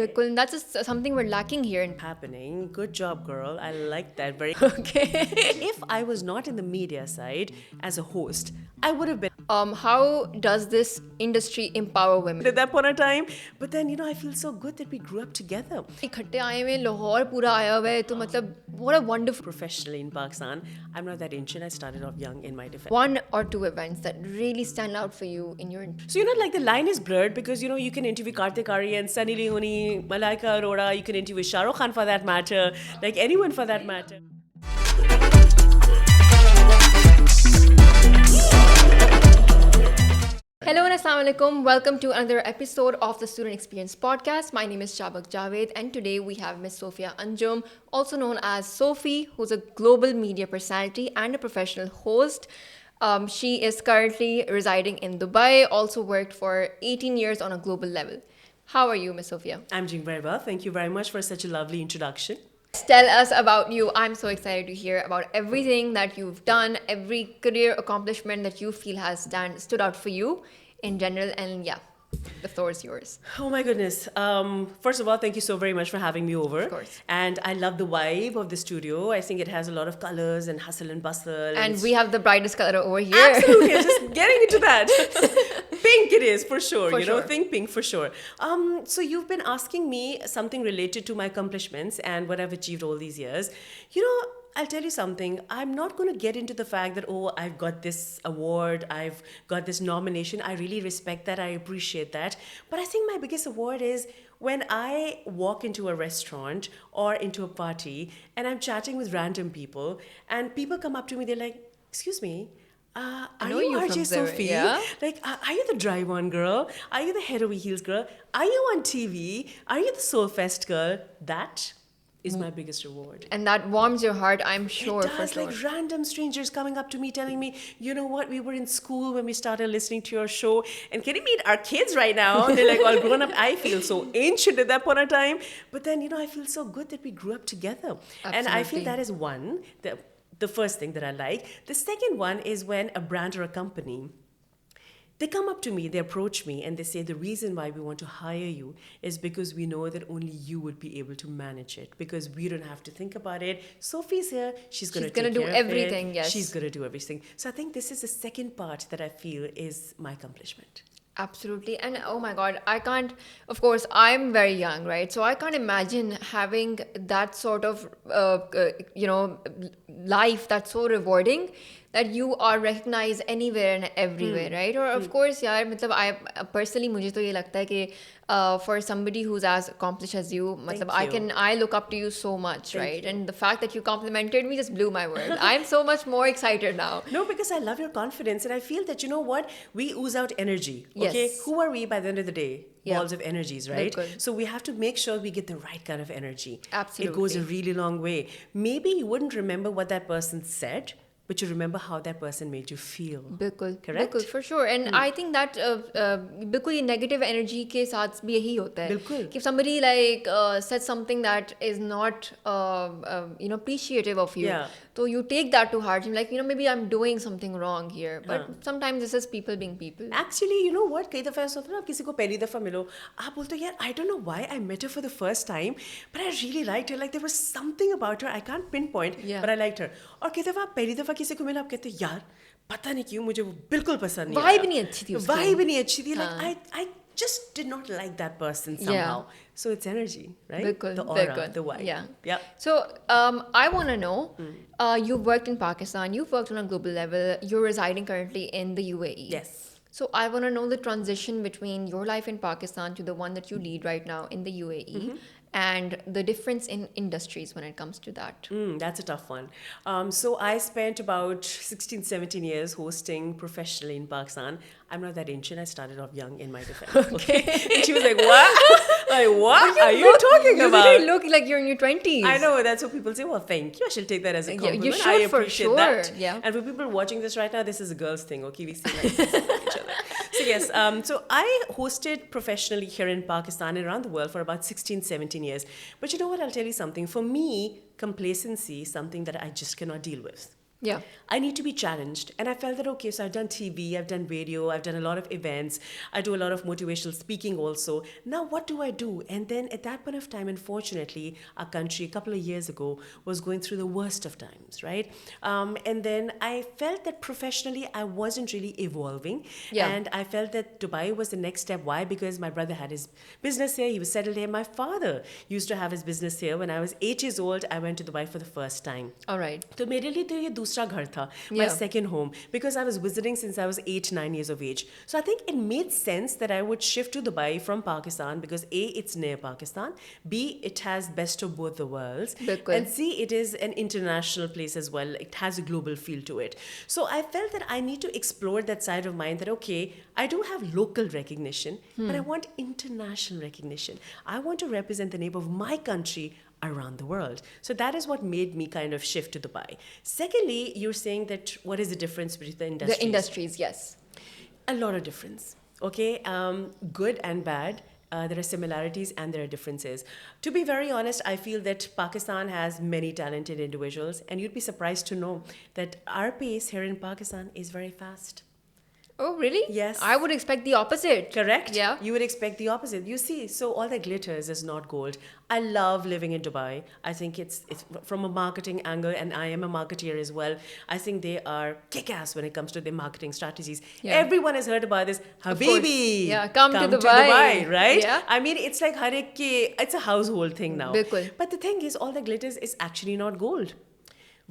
Cool. That's just something we're lacking here. Happening. Good job, girl. I like that very. Okay. If I was not in the media side as a host, I would have been How does this industry empower women? at that point of time. But then, I feel so good that we grew up together. इकट्ठे आए हुए लाहौर पूरा आया हुआ है तो मतलब what a wonderful Professionally in Pakistan, I'm not that ancient. I started off young in my defense. one or two events that really stand out for you in your So, like the line is blurred because, you can interview Kartik Aaryan, Sunny Leone, Malaika Arora, you can interview Shah Rukh Khan for that matter, like anyone for that matter. Hello and assalamu alaikum. Welcome to another episode of the Student Experience Podcast. My name is Shabak Javed and today we have Miss Sophia Anjum, also known as Sophie, who's a global media personality and a professional host. She is currently residing in Dubai, also worked for 18 years on a global level. How are you, Miss Sophia? I'm doing very well. Thank you very much for such a lovely introduction. Tell us about you. I'm so excited to hear about everything that you've done, every career accomplishment that you feel has stood out for you in general. And yeah, the floor is yours. Oh my goodness. First of all, thank you so very much for having me over. Of course. And I love the vibe of the studio. I think it has a lot of colors and hustle and bustle. And we have the brightest color over here. Absolutely. I'm just getting into that. Pink it is, for sure. For sure. Think pink for sure. So you've been asking me something related to my accomplishments and what I've achieved all these years. I'll tell you something. I'm not going to get into the fact that, I've got this award, I've got this nomination. I really respect that. I appreciate that. But I think my biggest award is when I walk into a restaurant or into a party and I'm chatting with random people and people come up to me, they're like, excuse me, are know you you RJ from there, Sophie? yeah? Like, are you the Drive On girl? Are you the Head Over Heels girl? Are you on TV? Are you the Soul Fest girl? That is my biggest reward. And that warms your heart, I'm sure, It for does, sure. like random strangers coming up to me telling me, you know what, we were in school when we started listening to your show. And can you meet our kids right now? They're like all grown up. I feel so ancient at that point of time. But then, I feel so good that we grew up together. And I feel Absolutely. that is one, the first thing that I like. The second one is when a brand or a company, they come up to me, they approach me, and they say the reason why we want to hire you is because we know that only you would be able to manage it because we don't have to think about it. Sophie's here, she's going to gonna do everything, yes. She's going to do everything. So I think this is the second part that I feel is my accomplishment. Absolutely. And oh my God, I can't, of course, I'm very young, right? So I can't imagine having that sort of, life that's so rewarding that you are recognized anywhere and everywhere, right? Or of course, yaar, matlab, I personally, मुझे तो ये लगता है कि for somebody who's as accomplished as you, matlab, you. I look up to you so much, right? And the fact that you complimented me just blew my world. I'm so much more excited now. No, because I love your confidence and I feel that, we ooze out energy. Okay? Yes. Who are we by the end of the day? Yeah. Balls of energies, right? Bilkul. So we have to make sure we get the right kind of energy. Absolutely. It goes a really long way. Maybe you wouldn't remember what that person said, but you remember how that person made you feel. बिल्कुल Correct? बिल्कुल for sure and I think that बिल्कुल ये negative energy के साथ भी यही होता है बिल्कुल. if somebody like said something that is not appreciative of you Yeah. so you take that to heart you're like maybe I'm doing something wrong here but sometimes this is people being people Actually, you know what? कई दफ़ा ऐसा होता है ना आप किसी को पहली दफ़ा मिलो आप बोलते हो यार I don't know why I met her for the first time but I really liked her like there was something about her I can't pinpoint Yeah. but I liked her और कई दफ़ा आप पहली दफ़ा किसी को मिला आप कहते हो यार पता नहीं क्यों मुझे वो बिल्कुल पसंद नहीं Vibe नहीं अच्छी थी उसकी। Vibe नहीं अच्छी थी like I just did not like that person somehow so it's energy right बिल्कुल the aura बिल्कुल the vibe yeah so I want to know you've worked in Pakistan you've worked on a global level you're residing currently in the UAE yes. So I want to know the transition between your life in Pakistan to the one that you lead right now in the UAE and the difference in industries when it comes to that. That's a tough one. So I spent about 16, 17 years hosting professionally in Pakistan. I'm not that ancient. I started off young in my defense. Okay. And she was like, what? Like, what are you talking You about? literally look like you're in your 20s. I know, that's what people say. Well, thank you. I shall take that as a you compliment. should, I for appreciate sure. that. Yeah. And for people watching this right now, this is a girl's thing, okay? We see like this with each other. So yes, so I hosted professionally here in Pakistan and around the world for about 16, 17 years. But you know what? I'll tell you something. For me, complacency is something that I just cannot deal with. Yeah. I need to be challenged. And I felt that, okay, so I've done TV, I've done radio, I've done a lot of events, I do a lot of motivational speaking also. Now, what do I do? And then at that point of time, unfortunately, our country a couple of years ago was going through the worst of times, right? And then I felt that professionally, I wasn't really evolving. Yeah. And I felt that Dubai was the next step. Why? Because my brother had his business here, he was settled here. My father used to have his business here. When I was 8 years old, I went to Dubai for the first time. All right. तो मेरे लिए तो ये दूसरा घर था, my Yeah. second home, because I was visiting since I was 8, 9 years of age. So I think it made sense that I would shift to Dubai from Pakistan because A, it's near Pakistan, B, it has best of both the worlds, बिल्कुल. and C, it is an international place as well. It has a global feel to it. So I felt that I need to explore that side of mine that, okay, I do have local recognition, but I want international recognition. I want to represent the name of my country around the world. So that is what made me kind of shift to Dubai. Secondly, you're saying that what is the difference between the industries? The industries, yes. A lot of difference. Okay, good and bad. There are similarities and there are differences. To be very honest, I feel that Pakistan has many talented individuals, and you'd be surprised to know that our pace here in Pakistan is very fast. Oh, really? Yes. I would expect the opposite. Correct? Yeah. You would expect the opposite. You see, so all that glitters is not gold. I love living in Dubai. I think it's from a marketing angle, and I am a marketeer as well. I think they are kick-ass when it comes to their marketing strategies. Yeah. Everyone has heard about this. Habibi! Yeah, come to Dubai. Right? Yeah. I mean, it's like har ek ki, it's a household thing now. Bilkul. But the thing is, all that glitters is actually not gold.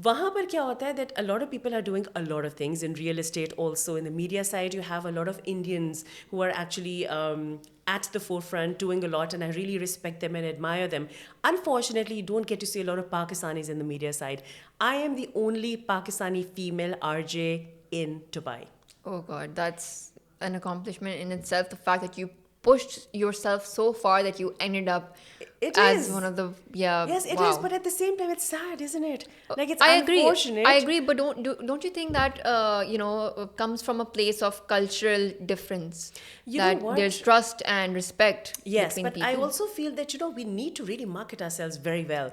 वहाँ पर क्या होता है that a lot of people are doing a lot of things in real estate also. In the media side, you have a lot of Indians who are actually at the forefront doing a lot, and I really respect them and admire them. Unfortunately, you don't get to see a lot of Pakistanis in the media side. I am the only Pakistani female RJ in Dubai. Oh, God, that's an accomplishment in itself. The fact that you pushed yourself so far that you ended up It as is. one of the, yeah. Yes, it wow. is, but at the same time, it's sad, isn't it? Like, it's I agree. unfortunate. I agree, but don't you think that comes from a place of cultural difference? You know that what? there's trust and respect Yes, between but people. I also feel that, we need to really market ourselves very well.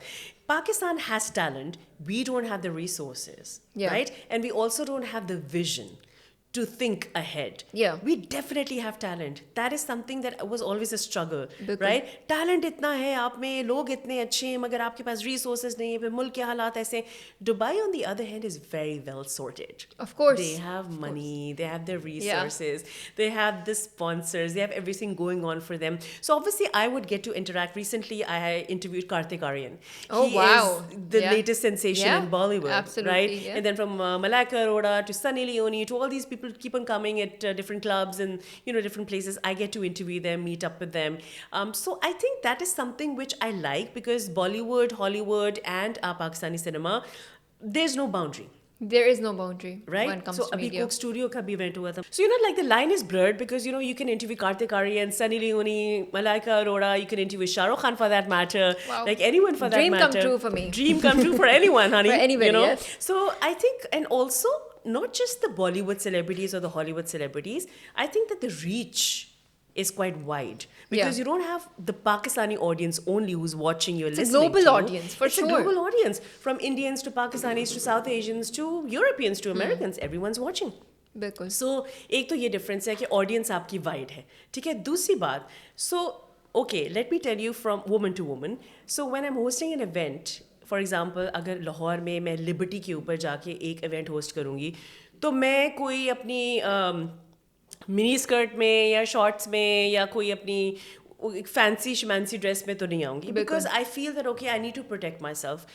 Pakistan has talent. We don't have the resources, Yeah. right? And we also don't have the vision to think ahead. Yeah. We definitely have talent. That is something that was always a struggle, बिल्कुल. right? Talent इतना है आप में, लोग इतने अच्छे हैं, मगर आपके पास resources नहीं है, फिर मुल्क के हालात ऐसे. Dubai, on the other hand, is very well sorted. Of course. They have money, they have the resources, they have the sponsors, they have everything going on for them. So obviously, I would get to interact. Recently, I interviewed Kartik Aaryan. Oh, He wow. is the Yeah. latest sensation Yeah, in Bollywood, absolutely, right? yeah. And then from Malaika Arora to Sunny Leone to all these people keep on coming at different clubs and different places. I get to interview them, meet up with them. So I think that is something which I like, because Bollywood, Hollywood, and Pakistani cinema, there's no boundary. There is no boundary Right? when it comes So, to abhi media. Coke Studio ka bhi event hua tha. So, like the line is blurred because, you can interview Kartik Aaryan, Sunny Leone, Malaika Arora, you can interview Shah Rukh Khan for that matter, Wow. like anyone for that Dream come matter. true for me. Dream come true for anyone, honey. For anybody, yes. So, I think, and also, not just the Bollywood celebrities or the Hollywood celebrities, I think that the reach is quite wide, because Yeah. you don't have the Pakistani audience only who's watching you, It's a listening global to. audience, for it's sure. a global audience, from Indians to Pakistanis to South Asians to Europeans to Americans. Everyone's watching. बिल्कुल. सो एक तो ये difference है कि audience आपकी wide है, ठीक है. दूसरी बात, so okay, let me tell you from woman to woman. So when I am hosting an event, for example अगर लाहौर में मैं लिबर्टी के ऊपर जाके एक इवेंट होस्ट करूँगी, तो मैं कोई अपनी मिनी स्कर्ट में या शॉर्ट्स में या कोई अपनी एक फैंसी शमैंसी ड्रेस में तो नहीं आऊँगी, because I feel that okay, I need to protect myself.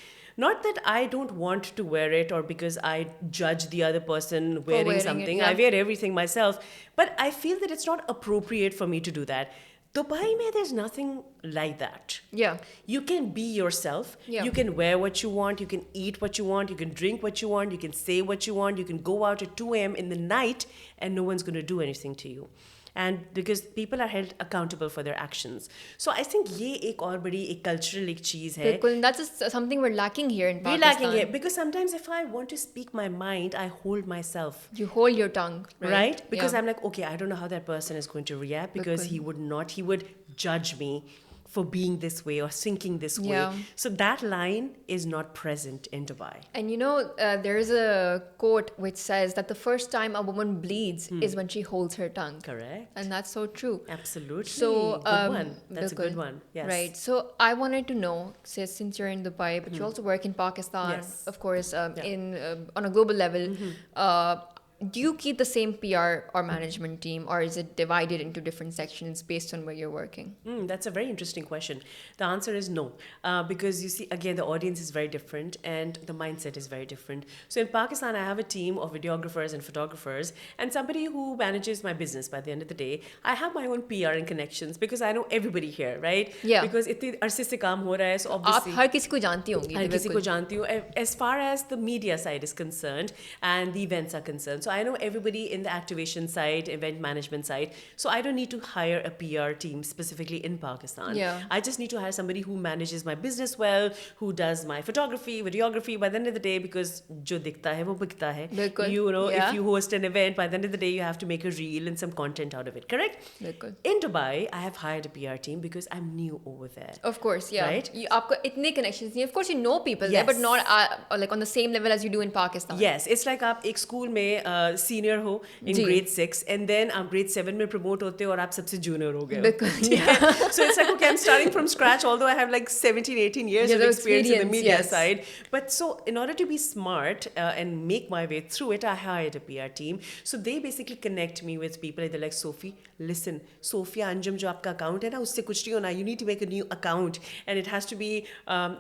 Not that I don't want to wear it, or because I judge the other person wearing wearing it, something. yeah. I wear everything myself, but I feel that it's not appropriate for me to do that. Dubai mein, there's nothing like that. Yeah. You can be yourself. Yeah. You can wear what you want. You can eat what you want. You can drink what you want. You can say what you want. You can go out at 2 a.m. in the night and no one's going to do anything to you. And because people are held accountable for their actions. So I think ये एक और बड़ी एक cultural एक चीज़ है. बिल्कुल. That's something we're lacking here in We're Pakistan. lacking it, because sometimes if I want to speak my mind, I hold myself. You hold your tongue, Right? Because Yeah. I'm like, okay, I don't know how that person is going to react, because he would judge me for being this way or thinking this way. Yeah. So that line is not present in Dubai. And there is a quote which says that the first time a woman bleeds is when she holds her tongue. Correct. And that's so true. Absolutely. So, good one. That's a bilkul. good one. Yes. Right. So I wanted to know, since you're in Dubai, but you also work in Pakistan, Yes. of course, Yeah. on a global level. Do you keep the same PR or management team, or is it divided into different sections based on where you're working? That's a very interesting question. The answer is no, because you see, again, the audience is very different and the mindset is very different. So in Pakistan, I have a team of videographers and photographers and somebody who manages my business. By the end of the day, I have my own PR and connections because I know everybody here, right? Yeah. Because इतने अरसे से काम हो रहा है, so आप obviously हर किसी को जानती होंगी, हर तो किसी को बिल्कुल। जानती हूँ. As far as the media side is concerned and the events are concerned, so I know everybody in the activation side, event management side. So I don't need to hire a PR team specifically in Pakistan. Yeah. I just need to hire somebody who manages my business well, who does my photography, videography. By the end of the day, because जो दिखता है वो बिकता है. बिल्कुल. You know, Yeah. if you host an event, by the end of the day, you have to make a reel and some content out of it. Correct? बिल्कुल. In Dubai, I have hired a PR team because I'm new over there. Of course, yeah. Right? आपको इतने connections नहीं, of course you know people there, Yes. but not like on the same level as you do in Pakistan. Yes, it's like आप एक school में senior हो in ji. grade 6 and then आप grade 7 में promote होते हो और आप सबसे junior हो गए हो. बिल्कुल, ठीक है? So it's like, okay, I'm starting from scratch, although I have like 17, 18 years Yeah, of the experience in the experience, media yes. side. But so in order to be smart and make my way through it, I hired a PR team. So they basically connect me with people. They're like, Sophie, listen, Sophia Anjum जो आपका account है ना, उससे कुछ नहीं होना. You need to make a new account and it has to be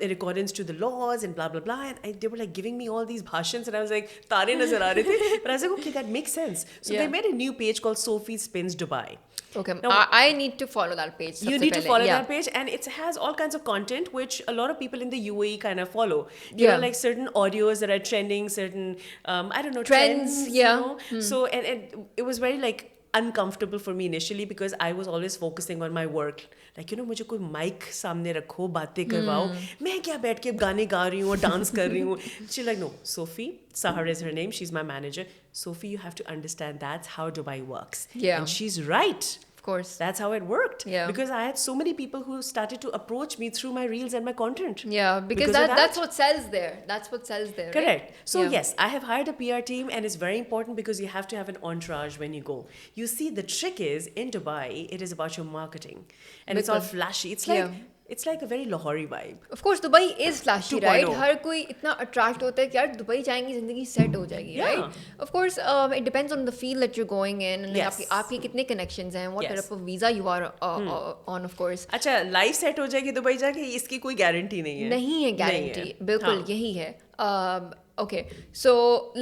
in accordance to the laws and blah, blah, blah. And they were like giving me all these bhashans and I was like, तारे नजर आ रहे थे. But I was like, okay, that makes sense. So Yeah. they made a new page called Sophie Spins Dubai. Okay, Now- I need to follow that page. You सबसे need to पहले, follow yeah. that page, and it has all kinds of content which a lot of people in the UAE kind of follow. You Yeah. know, like certain audios that are trending, certain I don't know Trends, yeah. You know? So and it was very like uncomfortable for me initially because I was always focusing on my work. Like, you know, मुझे कोई mic सामने रखो, बातें करवाओ, मैं क्या बैठ के गाने गा रही हूँ और डांस कर रही हूँ. She's like, no, Sophie, Sahar is her name, she's my manager. Sophie, you have to understand that's how Dubai works. Yeah. And she's right. Of course. That's how it worked. Yeah. Because I had so many people who started to approach me through my reels and my content. Yeah, because of that's what sells there. That's what sells there. Correct. Right? So Yeah. yes, I have hired a PR team and it's very important because you have to have an entourage when you go. You see, the trick is in Dubai, it is about your marketing. And it's all Because- flashy. Yeah. It's like a very Lahori vibe. Of course, Dubai is flashy, 2.0. right? हर कोई इतना attract होता है कि यार Dubai जाएंगे जिंदगी set हो जाएगी, Yeah. right? Of course, it depends on the field that you're going in and Yes. आपके कितने connections हैं, what Yes. type of visa you are on, of course. अच्छा, लाइफ सेट हो जाएगी दुबई जाके, इसकी कोई गारंटी नहीं है. नहीं है गारंटी, बिल्कुल हाँ. यही है. Okay, so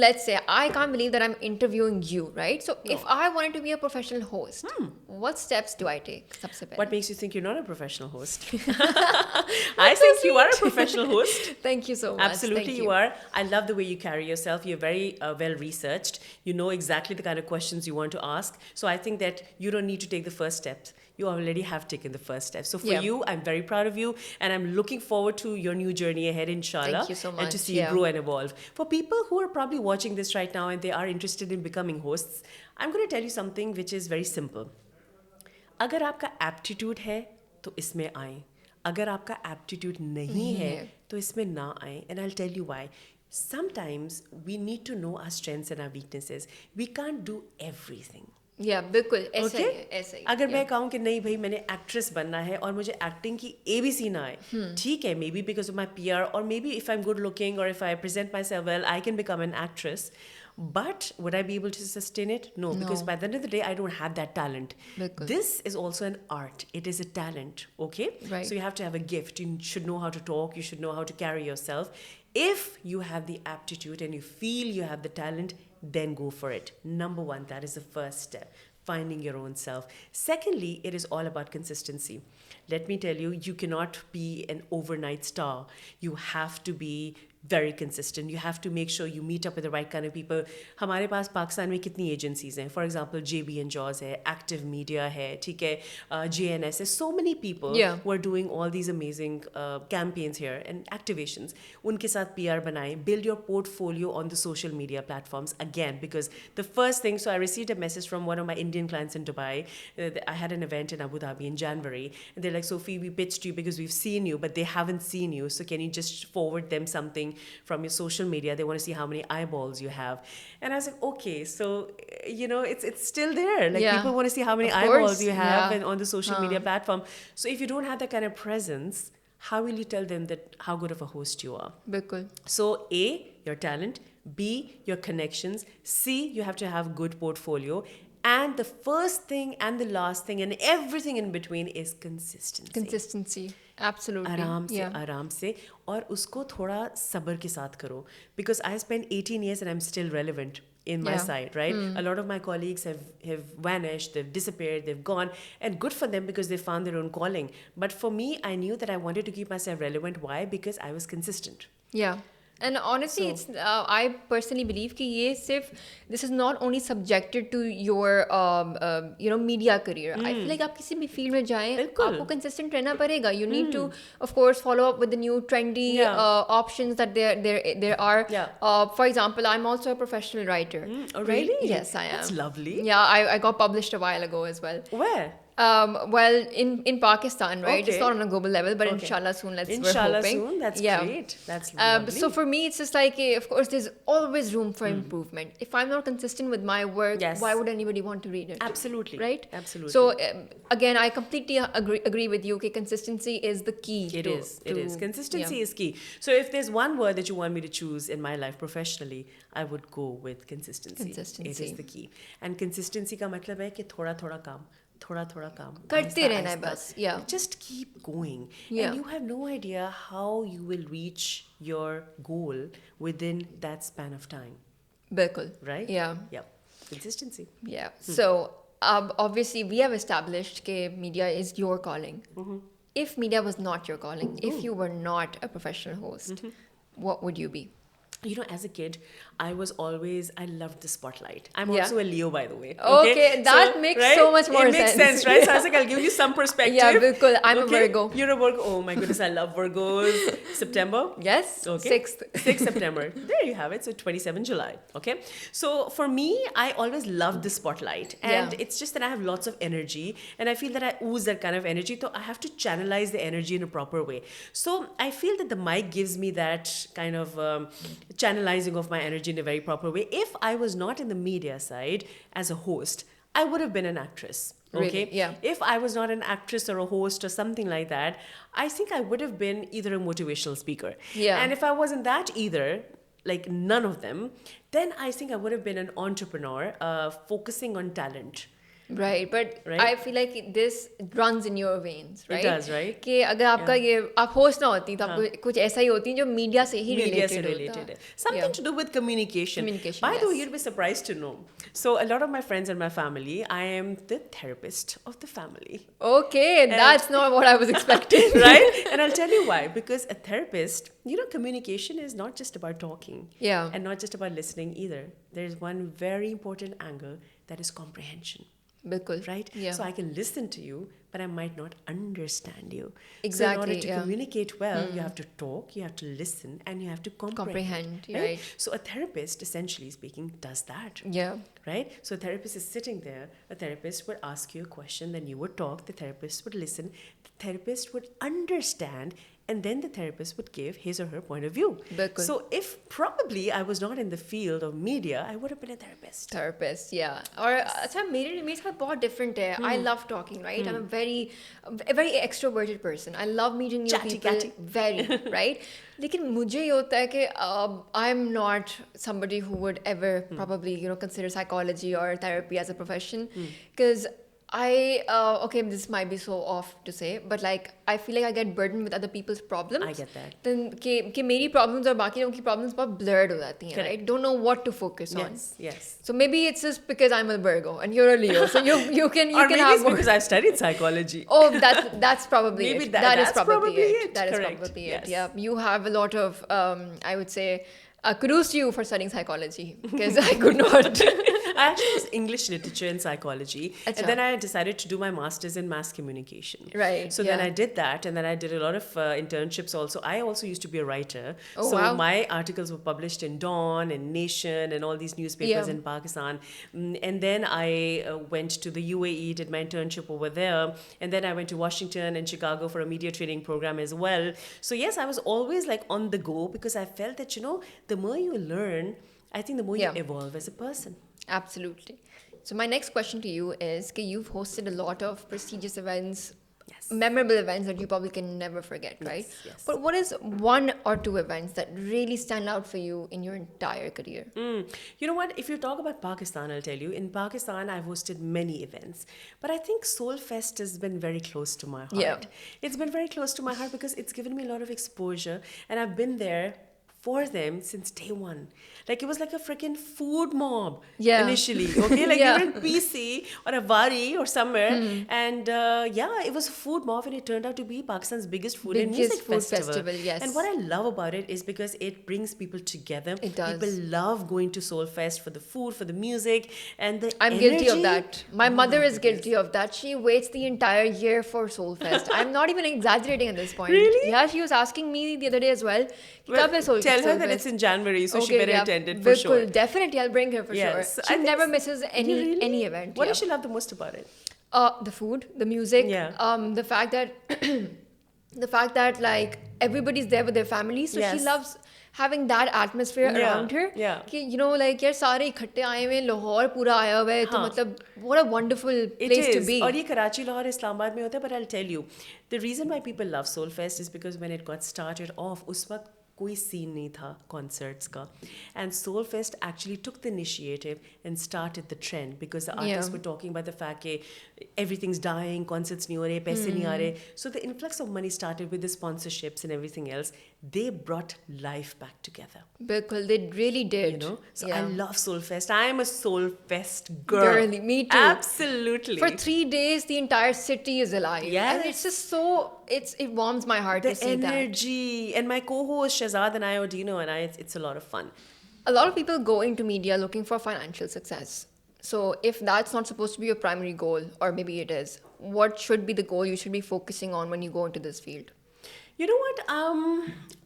let's say I can't believe that I'm interviewing you, right? So if I wanted to be a professional host, what steps do I take? सबसे पहले. What makes you think you're not a professional host? I think you are a professional host. Thank you so much. Absolutely, Thank you are. I love the way you carry yourself. You're very well researched. You know exactly the kind of questions you want to ask. So I think that you don't need to take the first steps. You already have taken the first step. So for Yeah. you, I'm very proud of you, and I'm looking forward to your new journey ahead, inshallah. Thank you so And to much, see you yeah. grow and evolve. For people who are probably watching this right now and they are interested in becoming hosts, I'm going to tell you something which is very simple. अगर आपका aptitude है तो इसमें आए. अगर आपका aptitude नहीं है तो इसमें ना आए. And I'll tell you why. Sometimes we need to know our strengths and our weaknesses. We can't do everything. Yeah, बिल्कुल ऐसा ही Okay? है, ऐसा ही. अगर Yeah. मैं कहूँ कि नहीं भाई मैंने एक्ट्रेस बनना है और मुझे एक्टिंग की ABC ना आए, ठीक है, maybe because of my PR or maybe if I'm good looking or if I present myself well, I can become an actress. But would I be able to sustain it? No, because No. by the end of the day, I don't have that talent. बिल्कुल. This is also an art. It is a talent, okay? Right. So you have to have a gift. You should know how to talk. You should know how to carry yourself. If you have the aptitude and you feel you have the talent, then go for it. Number one, that is the first step. Finding your own self. Secondly, it is all about consistency. Let me tell you, you cannot be an overnight star. You have to be very consistent. You have to make sure you meet up with the right kind of people. हमारे पास पाकिस्तान में कितनी agencies हैं? For example, JB and Jaws है, Active Media है, ठीक है, JNS है. So many people who are doing all these amazing campaigns here and activations. उनके साथ PR बनाएं. Build your portfolio on the social media platforms again, because the first thing. So I received a message from one of my Indian clients in Dubai. I had an event in Abu Dhabi in January, and they're like, Sophie, we pitched you because we've seen you, but they haven't seen you. So can you just forward them something from your social media? They want to see how many eyeballs you have. And I was like, okay, so it's still there. Like people want to see how many eyeballs you have and on the social media platform. So if you don't have that kind of presence, how will you tell them that how good of a host you are? Bilkul. So A, your talent. B, your connections. C, you have to have good portfolio. And the first thing and the last thing and everything in between is consistency. Absolutely. आराम से और उसको थोड़ा सब्र के साथ करो. Because I spent 18 years and I'm still relevant in my side, right? A lot of my colleagues have vanished, they've disappeared, they've gone, and good for them because they found their own calling. But for me, I knew that I wanted to keep myself relevant. Why? Because I was consistent. Yeah. And honestly, it's I personally believe कि ये सिर्फ this is not only subjected to your media career. I feel like आप किसी भी field में जाएं, आपको consistent रहना पड़ेगा. You need to, of course, follow up with the new trendy options that there are. For example, I'm also a professional writer. Oh, really? Yes, I am. That's lovely. Yeah, I got published a while ago as well. Where? Well, in Pakistan, right? It's not on a global level, but inshallah soon. We're hoping. Soon. That's great. That's lovely. So for me, it's just like, of course, there's always room for improvement. If I'm not consistent with my work, why would anybody want to read it? Absolutely. Right? Absolutely. So again, I completely agree with you. Okay, consistency is the key. It is. Consistency is key. So if there's one word that you want me to choose in my life professionally, I would go with consistency. It is the key. And consistency का मतलब है कि थोड़ा काम. थोड़ा काम करते रहना है बस. Just keep going. And you have no idea how you will reach your goal within that span of time. Bilkul. Right? Yeah. Consistency. Yeah. So obviously we have established that media is your calling. If media was not your calling, if you were not a professional host, what would you be? As a kid, I loved the spotlight. I'm also a Leo, by the way. Okay, that makes so much more sense. It makes sense, right? So I was like, I'll give you some perspective. Yeah, bilkul. I'm a Virgo. You're a Virgo. Oh my goodness, I love Virgos. September? Yes. Okay. 6th September. There you have it. So 27 July. Okay. So for me, I always loved the spotlight. And it's just that I have lots of energy. And I feel that I ooze that kind of energy. So I have to channelize the energy in a proper way. So I feel that the mic gives me that kind of channelizing of my energy in a very proper way. If I was not in the media side as a host, I would have been an actress. Okay. Really? Yeah. If I was not an actress or a host or something like that, I think I would have been either a motivational speaker. Yeah. And if I wasn't that either, like none of them, then I think I would have been an entrepreneur focusing on talent. Right, but I feel like this runs in your veins, right? It does, right? कि अगर आपका आप host ना होती तो आपको कुछ ऐसा ही होती जो मीडिया से ही related है. Something to do with communication. By the way, you'd be surprised to know. So a lot of my friends and my family, I am the therapist of the family. Okay, that's not what I was expecting. Right? And I'll tell you why. Because a therapist, communication is not just about talking. Yeah. And not just about listening either. There's one very important angle that is comprehension. Bilkul. Right? Yeah. So I can listen to you, but I might not understand you. Exactly. So in order to communicate well, you have to talk, you have to listen, and you have to comprehend. Right? So a therapist, essentially speaking, does that. Yeah. Right? So a therapist is sitting there. A therapist would ask you a question, then you would talk. The therapist would listen. The therapist would understand, and then the therapist would give his or her point of view. Bilkul. So if probably I was not in the field of media, I would have been a therapist. Therapist, yeah. और अच्छा मेरे साथ बहुत different है. I love talking, right? I'm a very extroverted person. I love meeting new people. Very, right? लेकिन मुझे ये होता है कि I'm not somebody who would ever probably consider psychology or therapy as a profession because Okay, this might be so off to say, but like I feel like I get burdened with other people's problems. I get that. Then कि मेरी problems और बाकी लोगों की problems बहुत blurred हो जाती हैं. Correct. Right? Don't know what to focus on. Yes. So maybe it's just because I'm a Virgo and you're a Leo, so you can Or maybe have it's more. because I've studied psychology. Oh, that's probably Maybe it. that's That is probably it. it. That is Correct. probably Yes. it. Yeah, you have a lot of I would say kudos to you for studying psychology because I could not. I actually was English literature and psychology, Acha. and then I decided to do my master's in mass communication. Right, So then yeah. I did that, and then I did a lot of internships also. I also used to be a writer. Oh, So wow. my articles were published in Dawn and Nation and all these newspapers Yeah. in Pakistan. And then I went to the UAE, did my internship over there, and then I went to Washington and Chicago for a media training program as well. So yes, I was always like on the go because I felt that, the more you learn, I think the more Yeah. you evolve as a person. Absolutely. So my next question to you is that you've hosted a lot of prestigious events, Yes. memorable events that you probably can never forget, right? yes. But what is one or two events that really stand out for you in your entire career? You know what? If you talk about Pakistan, I'll tell you. In Pakistan, I've hosted many events. But I think Soul Fest has been very close to my heart. Yeah. It's been very close to my heart because it's given me a lot of exposure. And I've been there for them since day one. Like, it was like a freaking food mob Yeah. initially. Okay? Like, Yeah. we were in PC or a Wari or somewhere. And it was a food mob, and it turned out to be Pakistan's biggest food and Biggest music food festival. festival, yes. And what I love about it is because it brings people together. It does. People love going to Soul Fest for the food, for the music, and the I'm guilty of energy. that. My mother is guilty of that. She waits the entire year for Soul Fest. I'm not even exaggerating at this point. Really? Yeah, she was asking me the other day as well. कि Well, कब है Soul tell her Soul that Fest? it's in January, so she Okay, better yeah, attend it for sure. बिल्कुल, definitely, I'll bring her for Yes. sure. I She think never it's- misses any Really? any event. What yeah. does she love the most about it? The food, the music, Yeah. the fact that the fact that like everybody's there with their families, so she Yes. loves having that atmosphere Yeah, around her. yeah. कि like यार सारे इकट्ठे आए हुए हैं, लाहौर पूरा आया हुआ है, तो हाँ. मतलब what a wonderful It place is. to be. और ये कराची, लाहौर, इस्लामाबाद में होता है, but I'll tell you, the reason why people love Soul Fest is because when it got started off, उस वक्त कोई scene नहीं था concerts का, and Soul Fest actually took the initiative and started the trend because the artists Yeah. were talking about the fact that everything's dying, concerts नहीं हो रहे, पैसे नहीं आ रहे, so the influx of money started with the sponsorships and everything else. They brought life back together. बिल्कुल, they really did. So yeah. I love Soul Fest. I am a Soul Fest girl. Girly, me too. Absolutely. For 3 days, the entire city is alive. Yes. And it's just so, it warms my heart The to see that. energy. And my co-host Shazad and I, Odino and I, it's a lot of fun. A lot of people go into media looking for financial success. So if that's not supposed to be your primary goal, or maybe it is, what should be the goal you should be focusing on when you go into this field? You know what?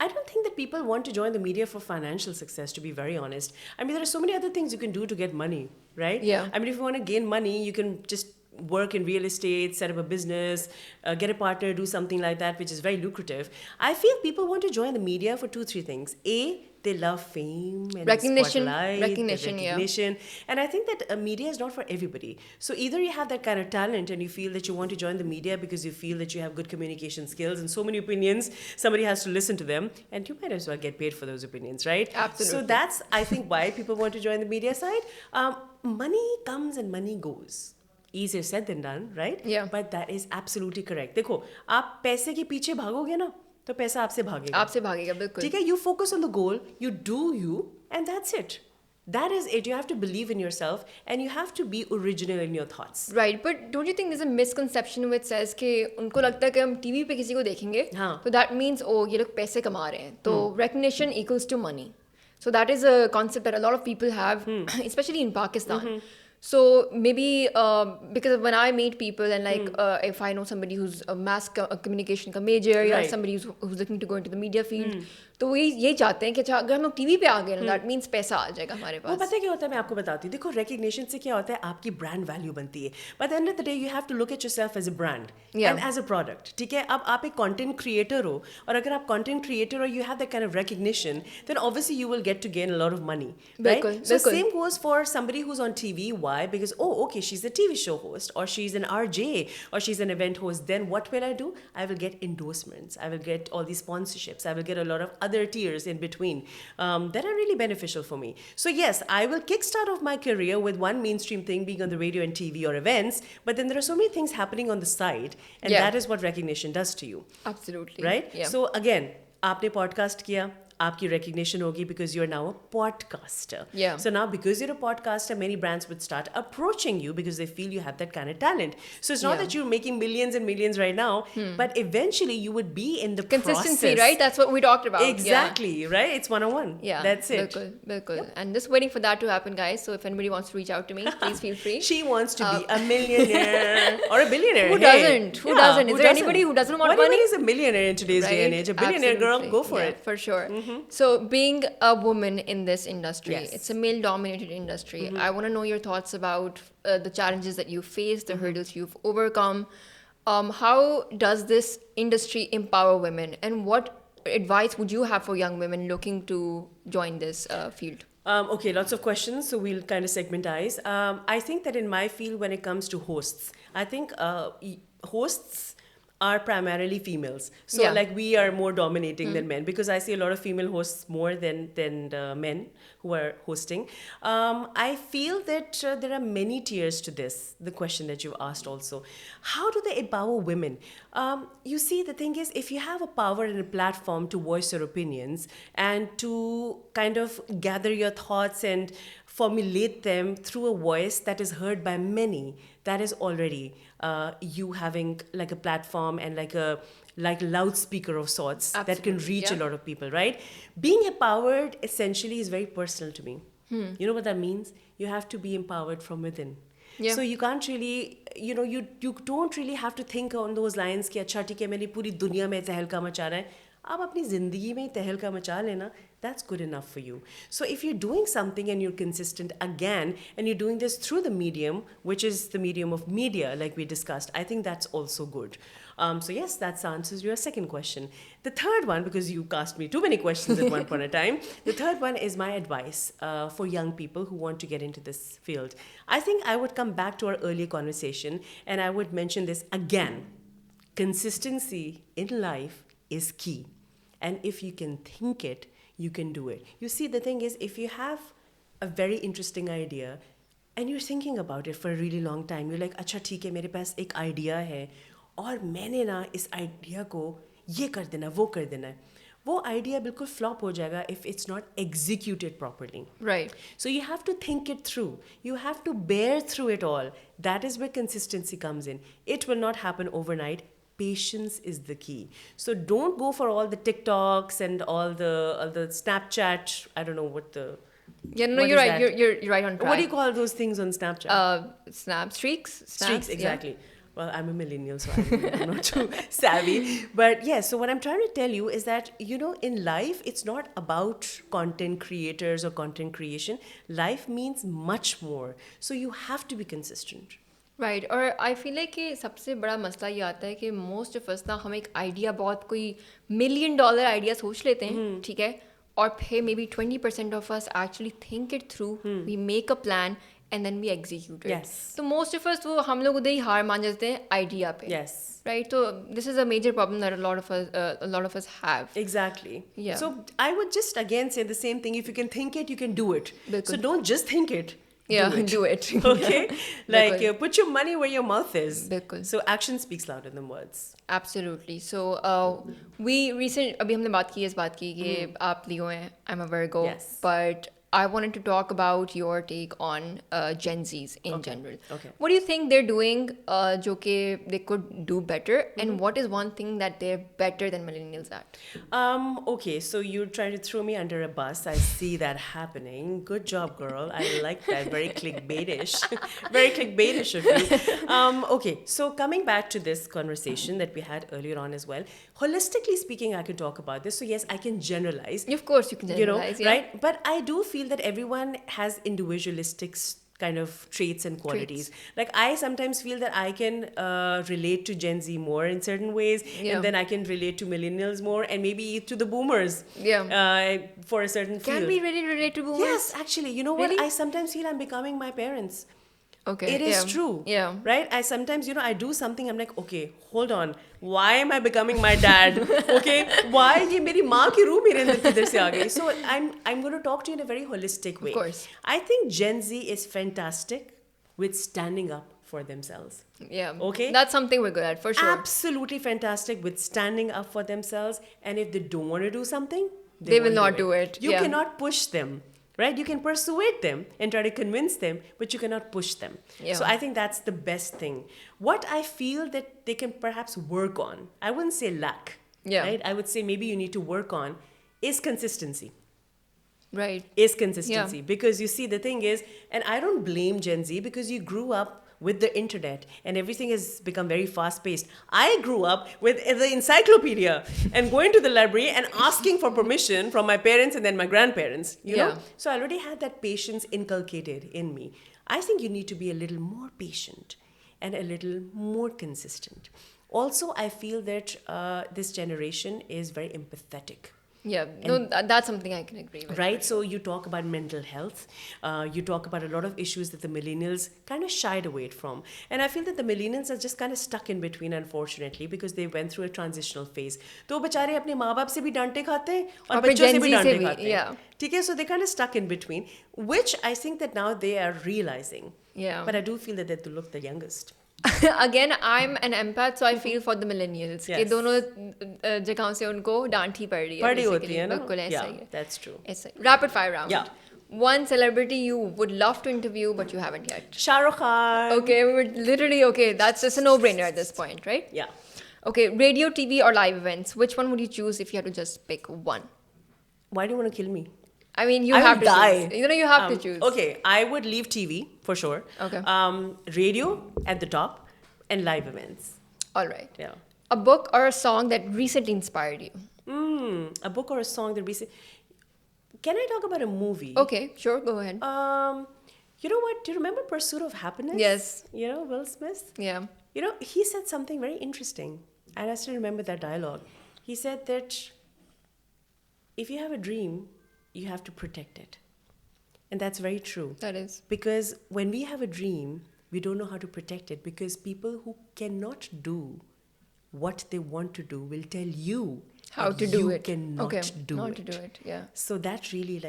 I don't think that people want to join the media for financial success, to be very honest. I mean, there are so many other things you can do to get money, right? Yeah. I mean, if you want to gain money, you can just work in real estate, set up a business, get a partner, do something like that, which is very lucrative. I feel people want to join the media for 2-3 things. A, they love fame and Recognition, spotlight, recognition, yeah. recognition. And I think that media is not for everybody. So either you have that kind of talent and you feel that you want to join the media because you feel that you have good communication skills and so many opinions, somebody has to listen to them, and you might as well get paid for those opinions, right? Absolutely. So that's, I think, why people want to join the media side. Money comes and money goes. Easier said than done, right? Yeah. But that is absolutely correct. देखो, आप पैसे के पीछे भागोगे ना, तो पैसा आपसे भागेगा. आपसे भागेगा बिल्कुल. ठीक है, you focus on the goal, you do you, and that's it. That is it. You have to believe in yourself and you have to be original in your thoughts. Right, but don't you think there's a misconception which says कि उनको लगता है कि हम TV पे किसी को देखेंगे, हाँ. तो that means ये लोग पैसे कमा रहे हैं, तो recognition equals to money. So that is a concept that a lot of people have, especially in Pakistan. So maybe because when I meet people and like if I know somebody who's a mass communication का major या Right. somebody who's looking to go into the media field, तो वो ये चाहते हैं कि अच्छा अगर हम लोग टीवी पे आ गए ना, that means पैसा आ जाएगा हमारे वो पास. पता है क्या होता है, मैं आपको बताती हूँ. देखो, recognition से क्या होता है, आपकी brand value बनती है. But at the end of the day, you have to look at yourself as a brand Yeah. and as a product. ठीक है, अब आप एक content creator हो, और अगर आप content creator or you have that kind of recognition, then obviously you will get to gain a lot of money, right? बिल्कुल, So बिल्कुल. same goes for somebody who's on TV. Why? Because okay, she's a TV show host, or she's an RJ, or she's an event host. Then what will I do? I will get endorsements. I will get all these sponsorships. I will get a lot of other other tiers in between that are really beneficial for me. So yes, I will kickstart off my career with one mainstream thing being on the radio and TV or events, but then there are so many things happening on the side, and Yeah. that is what recognition does to you. Absolutely. Right? Yeah. So again, आपने podcast किया, आपकी recognition होगी because you're now a podcaster. Yeah. So now because you're a podcaster, many brands would start approaching you because they feel you have that kind of talent. So it's not Yeah. that you're making millions and millions right now, but eventually you would be in the Consistency, process. right? That's what we talked about. Exactly, right? It's one-on-one. Yeah. That's it. Bilkul, bilkul. And just waiting for that to happen, guys. So if anybody wants to reach out to me, please feel free. She wants to be a millionaire or a billionaire. Who Hey. doesn't? Who doesn't? Is there anybody who doesn't want Everybody money? is a millionaire in today's day and Right? age. A billionaire girl, Absolutely. go for Yeah, it. for sure. So being a woman in this industry, Yes. it's a male-dominated industry. I want to know your thoughts about the challenges that you faced, the hurdles you've overcome. How does this industry empower women, and what advice would you have for young women looking to join this field? Okay, lots of questions, so we'll kind of segmentize. I think that in my field, when it comes to hosts, I think hosts are primarily females. So Yeah. like we are more dominating than men, because I see a lot of female hosts more than men who are hosting. I feel that there are many tiers to this, the question that you asked also. How do they empower women? You see, the thing is, if you have a power and a platform to voice your opinions and to kind of gather your thoughts and formulate them through a voice that is heard by many, that is already you having like a platform and like a loudspeaker of sorts that can Absolutely, reach a yeah. lot of people, right? Being empowered essentially is very personal to me. You know what that means? You have to be empowered from within. Yeah. So you can't really, you don't really have to think on those lines कि अच्छा ठीक है मैंने पूरी दुनिया में तहलका मचा रहा है. आप अपनी जिंदगी में तहलका मचा लेना, that's good enough for you. So if you're doing something and you're consistent again, and you're doing this through the medium, which is the medium of media, like we discussed, I think that's also good. So yes, that answers your second question. The third one, because you asked me too many questions at one point in time, the third one is my advice for young people who want to get into this field. I think I would come back to our earlier conversation and I would mention this again. Consistency in life is key. And if you can think it, you can do it. You see, the thing is, if you have a very interesting idea and you're thinking about it for a really long time, you're like, अच्छा ठीक है मेरे पास एक idea है और मैंने ना इस idea को ये कर देना वो कर देना है, वो idea बिल्कुल flop हो जाएगा if it's not executed properly. Right. So you have to think it through. You have to bear through it all. That is where consistency comes in. It will not happen overnight. Patience is the key. So don't go for all the TikToks and all the Snapchat. I don't know what the Yeah, no, what you're is right. that? You're right on track. What do you call those things on Snapchat? Snap streaks? Streaks, Snaps, yeah. exactly. Well, I'm a millennial, so I'm not too savvy. But yeah, so what I'm trying to tell you is that, in life, it's not about content creators or content creation. Life means much more. So you have to be consistent. Right और I feel है कि सबसे बड़ा मसला ये आता है कि मोस्ट ऑफ अस ना हम एक आइडिया बहुत कोई $1 million आइडिया सोच लेते हैं ठीक है और फिर maybe 20% of us actually think it through we make a plan and then we execute Yes. तो मोस्ट ऑफ अस वो हम लोग उधर ही हार मान जाते हैं आइडिया पे Yes. राइट तो this is a major problem that a lot of us have. Exactly. Yeah. So I would just again say the same thing. If you can think it, you can do it. Bilkul. So don't just think it. Yeah, do it. do it. Okay? Like Bilkul. put your money where your mouth is. Bilkul. So action speaks louder than words. Absolutely. So we अभी हमने बात की इस बात की कि आप लियो हैं I'm a Virgo. Yes. But I wanted to talk about your take on Gen Zs in general. Okay. What do you think they're doing जो कि they could do better and what is one thing that they're better than millennials at? Okay, so you're trying to throw me under a bus. I see that happening. Good job, girl. I like that. Very clickbaitish. Very clickbaitish of you. Okay, so coming back to this conversation that we had earlier on as well, holistically speaking, I can talk about this. So yes, I can generalize. Of course you can generalize, yeah. Right? But I do feel that everyone has individualistic kind of traits and qualities. Like I sometimes feel that I can relate to Gen Z more in certain ways, Yeah. and then I can relate to millennials more, and maybe to the boomers. Yeah. For a certain field. Can we really relate to boomers? Yes, actually, you know what? Really? I sometimes feel I'm becoming my parents. Okay. It is yeah. true. Yeah. Right? I sometimes, I do something, I'm like, okay, hold on. Why am I becoming my dad? Okay? Why ye meri maa ki रूह मेरे अंदर किधर से आ गई? So I'm going to talk to you in a very holistic way. Of course. I think Gen Z is fantastic with standing up for themselves. Yeah. Okay? That's something we're good at, for sure. Absolutely fantastic with standing up for themselves. And if they don't want to do something, They will won't not do it. You Yeah. cannot push them, right? You can persuade them and try to convince them, but you cannot push them. Yeah. So I think that's the best thing. What I feel that they can perhaps work on, I wouldn't say lack, Yeah. right? I would say maybe you need to work on is consistency. Right. Is consistency. Because you see, the thing is, and I don't blame Gen Z because you grew up with the internet and everything has become very fast paced. I grew up with the encyclopedia and going to the library and asking for permission from my parents and then my grandparents, you know? Yeah. So I already had that patience inculcated in me. I think you need to be a little more patient and a little more consistent. Also, I feel that this generation is very empathetic. Yeah. No, that's something I can agree with. Right, so you talk about mental health, you talk about a lot of issues that the millennials kind of shied away from, and I feel that the millennials are just kind of stuck in between, unfortunately, because they went through a transitional phase. तो बेचारे अपने माँ बाप से भी डांटे खाते हैं और और फिर बच्चों से Gen भी Z से डांटे भी, खाते हैं. yeah. ठीक है, so they kind of stuck in between, which I think that now they are realizing. Yeah. But I do feel that they look the youngest. Again, I'm an empath, so I feel for the millennials. कि Yes. दोनों जगहों से उनको डांट ही पड़ रही है. पड़ी होती basically. है ना? बिल्कुल ऐसा Yeah, ही है. that's true. ऐसा ही. Rapid fire round. Yeah. One celebrity you would love to interview but you haven't yet. Shah Rukh Khan. Okay, we were literally okay. That's just a no-brainer at this point, right? Yeah. Okay, radio, TV, or live events. Which one would you choose if you had to just pick one? Why do you want to kill me? I mean, you I have would to die. choose. You have to choose. Okay, I would leave TV for sure. Okay. Radio at the top, and live events. All right. Yeah. A book or a song that recently inspired you. A book or a song that recent. Can I talk about a movie? Okay, sure. Go ahead. You know what? Do you remember Pursuit of Happiness? Yes. You know, Will Smith? Yeah. You know, he said something very interesting. And I still remember that dialogue. He said that if you have a dream, you have to protect it. And that's very true. That is. Because when we have a dream, we don't know how to protect it because people who cannot do what they want to do will tell you How that to do you it. cannot Okay, do not it. to do it. Yeah. So that really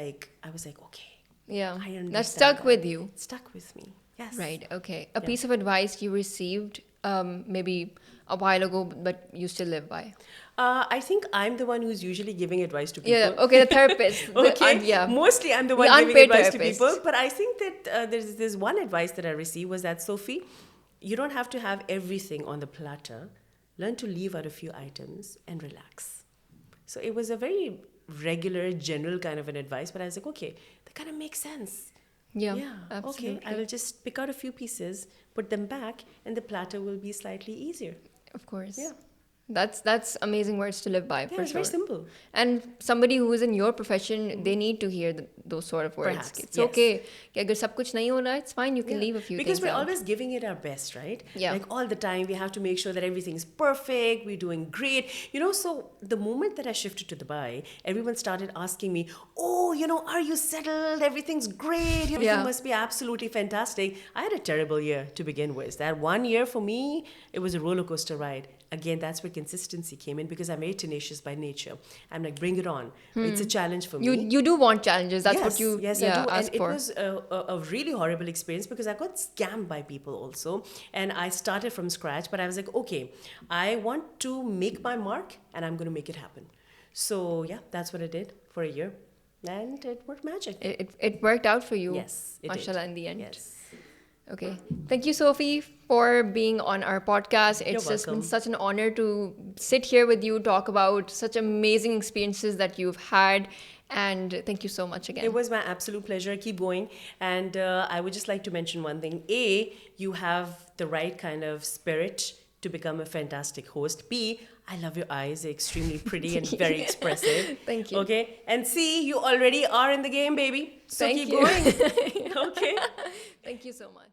I was like, okay, Yeah. I understand. That stuck with you. It stuck with me. Yes. Right. Okay. A piece of advice you received maybe a while ago, but you still live by. I think I'm the one who's usually giving advice to people. Yeah. Okay. The therapist. Okay. Yeah. Mostly I'm the The one giving unpaid advice therapist. to people. But I think that there's one advice that I received was that, Sophie, you don't have to have everything on the platter. Learn to leave out a few items and relax. So it was a very regular, general kind of an advice. But I was like, okay, that kind of makes sense. Yeah. Absolutely. Okay, I will just pick out a few pieces, put them back, and the platter will be slightly easier. Of course. Yeah. That's amazing words to live by, Yeah, for it's sure. very simple. And somebody who is in your profession, they need to hear those sort of words. Perhaps, It's yes. okay. कि अगर सब कुछ नहीं हो रहा, it's fine. You can Yeah. leave a few because things we're out. always giving it our best, right? Yeah. Like all the time, we have to make sure that everything's perfect. We're doing great, So the moment that I shifted to Dubai, everyone started asking me, "Oh, are you settled? Everything's great. Everything Yeah. must be absolutely fantastic." I had a terrible year to begin with. That 1 year for me, it was a roller coaster ride. Again, that's where consistency came in because I'm very tenacious by nature. I'm like, bring it on. It's a challenge for me. You do want challenges. That's what you I do. ask And for. it was a really horrible experience because I got scammed by people also. And I started from scratch, but I was like, okay, I want to make my mark and I'm going to make it happen. So yeah, that's what I did for a year. And it worked magic. It worked out for you. Yes, it did. Mashallah, in the end. Yes. Okay. Thank you, Sophie, for being on our podcast. It's You're just been welcome. such an honor to sit here with you, talk about such amazing experiences that you've had. And thank you so much again. It was my absolute pleasure. Keep going. And I would just like to mention one thing. A, you have the right kind of spirit to become a fantastic host. B, I love your eyes. They're extremely pretty and very expressive. Thank you. Okay. And C, you already are in the game, baby. So Thank keep you. going. Okay. Thank you so much.